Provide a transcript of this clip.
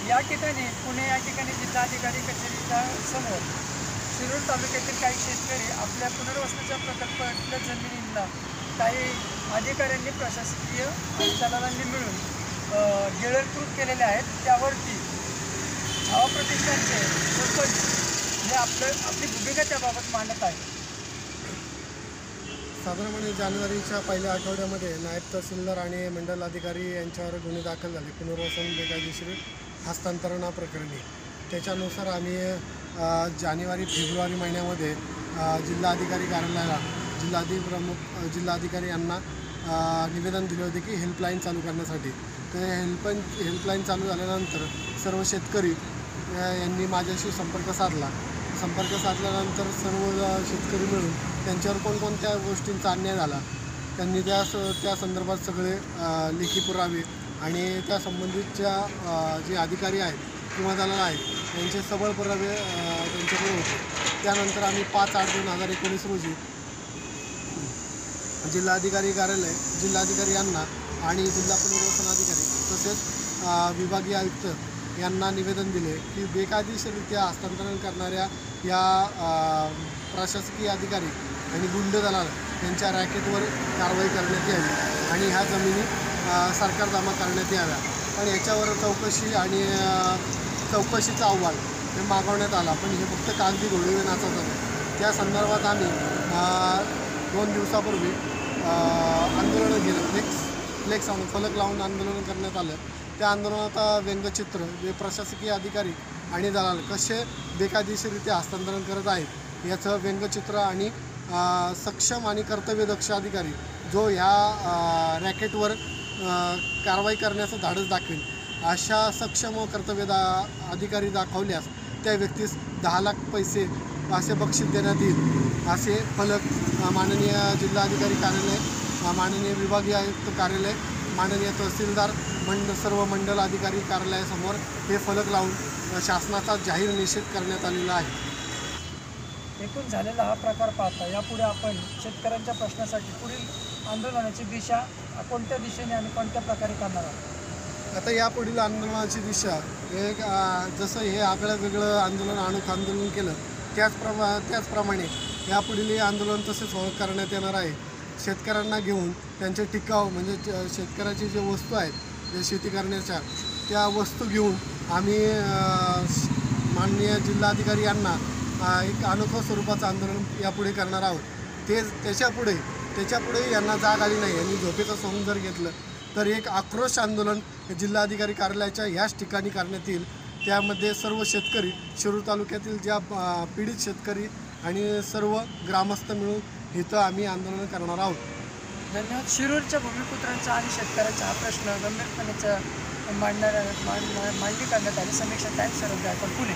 या ठिकाणी जिल्हाधिकारी कचेरीच्या समोर शिरूर तालुक्यातील काही शेतकरी आपल्या पुनर्वसनाच्या प्रकल्पातल्या जमिनींना काही अधिकाऱ्यांनी प्रशासकीय आणि दलालांनी मिळून गिळंकृत केलेले आहेत। त्यावरती छावा प्रतिष्ठानचे सरपंच हे आपली भूमिका त्याबाबत मांडत आहेत। साधारणपणे जानेवारीच्या पहिल्या आठवड्यामध्ये नायब तहसीलदार आणि मंडल अधिकारी यांच्यावर गुन्हे दाखल झाले पुनर्वसन बेकायदेशीर हस्तांतरणाप्रकरणी। त्याच्यानुसार आम्ही जानेवारी फेब्रुवारी महिन्यामध्ये जिल्हाधिकारी कार्यालयाला जिल्हाधिकारी यांना निवेदन दिले होते की हेल्पलाईन चालू करण्यासाठी। तर हेल्पलाईन चालू झाल्यानंतर सर्व शेतकरी यांनी माझ्याशी संपर्क साधल्यानंतर सर्व शेतकरी मिळून त्यांच्यावर कोणकोणत्या गोष्टींचा अन्याय झाला त्यांनी त्या संदर्भात सगळे लेखी पुरावे आणि त्या संबंधितच्या जे अधिकारी आहेत किंवा दलाल आहेत यांचे सबळ पुरावे त्यांच्याकडे होते। त्यानंतर आम्ही 5/8/2019 रोजी जिल्हाधिकारी कार्यालय जिल्हाधिकारी यांना आणि जिल्हा पुनर्वसन अधिकारी तसेच विभागीय आयुक्त यांना निवेदन दिले की बेकायदेशीररित्या हस्तांतरण करणाऱ्या या प्रशासकीय अधिकारी आणि गुंड दलाल यांच्या रॅकेटवर कारवाई करण्यात यावी आणि ह्या जमिनी सरकार जमा करण्यात याव्या। पण याच्यावर चौकशीचा अहवाल हे मागवण्यात आला, पण हे फक्त कागदी घोडे नाचत होते। त्या संदर्भात आम्ही 2 दिवसापूर्वी आंदोलनं केलं, फ्लेक्स आणून फलक लावून आंदोलन करण्यात आलं। त्या आंदोलनात व्यंगचित्र जे प्रशासकीय अधिकारी आणि दलाल कसे बेकायदेशीररित्या हस्तांतरण करत आहेत याचं व्यंगचित्र आणि सक्षम आणि कर्तव्यदक्ष अधिकारी जो ह्या रॅकेटवर कारवाई करण्याचं धाडस दाखवेल अशा सक्षम व अधिकारी दाखवल्यास त्या व्यक्तीस 10 लाख पैसे असे बक्षीस देण्यात येईल असे फलक माननीय जिल्हाधिकारी कार्यालय, माननीय विभागीय आयुक्त कार्यालय, माननीय तहसीलदार सर्व मंडल अधिकारी कार्यालयासमोर हे फलक लावून शासनाचा जाहीर निषेध करण्यात आलेला आहे। एकूण झालेला हा प्रकार पाहता यापुढे आपण शेतकऱ्यांच्या प्रश्नासाठी पुढील आंदोलनाची दिशा कोणत्या दिशेने आणि कोणत्या प्रकारे करणार आहोत? आता यापुढील आंदोलनाची दिशा एक जसं हे आगळं वेगळं आंदोलन अनोखं आंदोलन केलं त्याचप्रमाणे यापुढील आंदोलन तसेच करण्यात येणार आहे। शेतकऱ्यांना घेऊन त्यांचे टिकाव म्हणजे शेतकऱ्याची जे वस्तू आहेत जे शेती करण्याच्या त्या वस्तू घेऊन आम्ही माननीय जिल्हाधिकारी यांना एक अनोखं स्वरूपाचं आंदोलन यापुढे करणार आहोत। त्याच्यापुढे यांना जाग आली नाही, यांनी झोपेचं सोंग जर घेतलं तर एक आक्रोश आंदोलन जिल्हाधिकारी कार्यालयाच्या ह्याच ठिकाणी करण्यात येईल। त्यामध्ये सर्व शेतकरी शिरूर तालुक्यातील ज्या पीडित शेतकरी आणि सर्व ग्रामस्थ मिळून इथं आम्ही आंदोलन करणार आहोत। धन्यवाद। शिरूरच्या भूमिपुत्रांचा आणि शेतकऱ्यांचा हा प्रश्न गंभीरपणे मांडणी करण्यात आली। समीक्षा टाइम्स, पुणे।